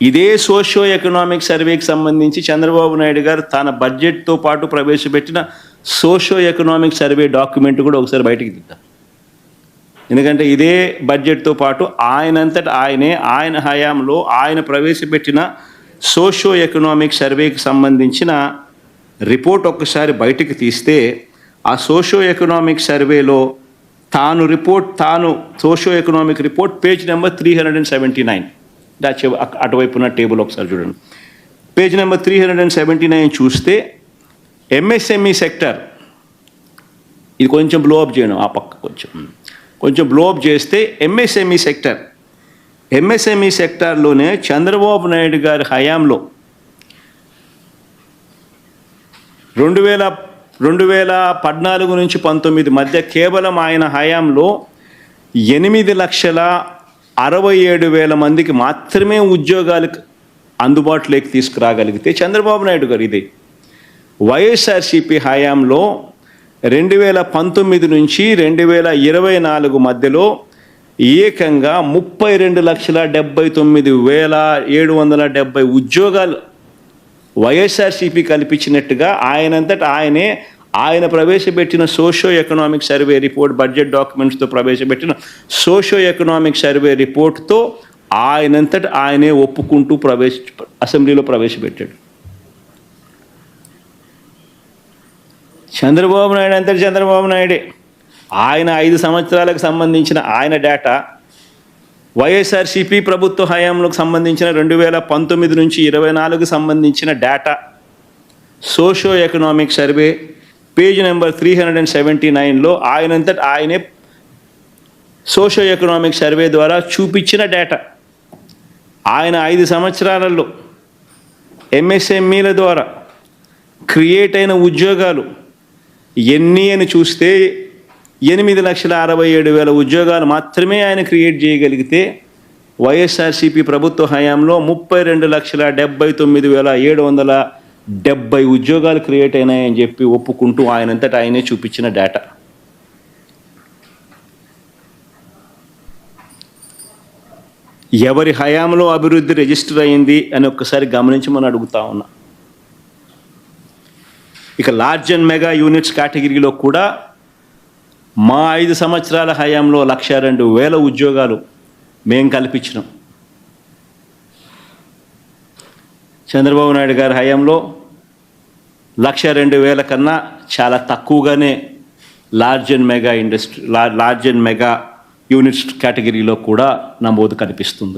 ఇదే socio economic సర్వేకి సంబంధించి చంద్రబాబు నాయుడు గారు తన బడ్జెట్తో పాటు ప్రవేశపెట్టిన సోషియో ఎకనామిక్ సర్వే డాక్యుమెంట్ కూడా ఒకసారి బయటికి తీద్దాం. ఎందుకంటే ఇదే బడ్జెట్తో పాటు ఆయన హయాంలో ఆయన ప్రవేశపెట్టిన సోషియో ఎకనామిక్ సర్వేకి సంబంధించిన రిపోర్ట్ ఒక్కసారి బయటికి తీస్తే ఆ సోషియో ఎకనామిక్ సర్వేలో socio economic report page number 379 అటువైపున టేబుల్ ఒకసారి చూడండి. పేజ్ నెంబర్ 379 చూస్తే ఎంఎస్ఎంఈ సెక్టర్, ఇది కొంచెం బ్లోఅప్ చేయడం, ఆ పక్క కొంచెం బ్లోఅప్ చేస్తే ఎంఎస్ఎంఈ సెక్టార్లోనే చంద్రబాబు నాయుడు గారి హయాంలో 2014 నుంచి 19 మధ్య కేవలం ఆయన హయాంలో 8,67,000 మందికి మాత్రమే ఉద్యోగాలకు అందుబాటులోకి తీసుకురాగలిగితే చంద్రబాబు నాయుడు గారు ఇదే వైఎస్ఆర్సీపీ హయాంలో 2019 నుంచి 2024 మధ్యలో ఏకంగా 32,79,770 ఉద్యోగాలు వైఎస్ఆర్సీపీ కల్పించినట్టుగా ఆయన ప్రవేశపెట్టిన socio economic survey report, budget డాక్యుమెంట్స్తో ప్రవేశపెట్టిన సోషియో ఎకనామిక్ సర్వే రిపోర్ట్తో ఆయనే ఒప్పుకుంటూ అసెంబ్లీలో ప్రవేశపెట్టాడు. చంద్రబాబు నాయుడే ఆయన 5 సంవత్సరాలకు సంబంధించిన ఆయన డేటా, వైఎస్ఆర్సీపీ ప్రభుత్వ హయాంలకు సంబంధించిన 2019 నుంచి 24 సంబంధించిన data, socio economic survey page number 379లో ఆయనే సోషియో ఎకనామిక్ సర్వే ద్వారా చూపించిన డేటా, ఆయన 5 సంవత్సరాలలో ఎంఎస్ఎంఈల ద్వారా క్రియేట్ అయిన ఉద్యోగాలు ఎన్ని అని చూస్తే 8,67,000 ఉద్యోగాలు మాత్రమే ఆయన క్రియేట్ చేయగలిగితే వైఎస్ఆర్సీపీ ప్రభుత్వ హయాంలో 32,79,770 ఉద్యోగాలు క్రియేట్ అయినాయని చెప్పి ఒప్పుకుంటూ ఆయనే చూపించిన డేటా. ఎవరి హయాంలో అభివృద్ధి రిజిస్టర్ అయింది అని ఒక్కసారి గమనించమని అడుగుతా ఉన్నా. ఇక లార్జ్ అండ్ మెగా యూనిట్స్ కేటగిరీలో కూడా మా 5 సంవత్సరాల హయాంలో 102,000 ఉద్యోగాలు మేం కల్పించినాం. చంద్రబాబు నాయుడు గారి హయాంలో 102,000 కన్నా చాలా తక్కువగానే లార్జ్ అండ్ మెగా యూనిట్స్ కేటగిరీలో కూడా నమోదు కనిపిస్తుంది.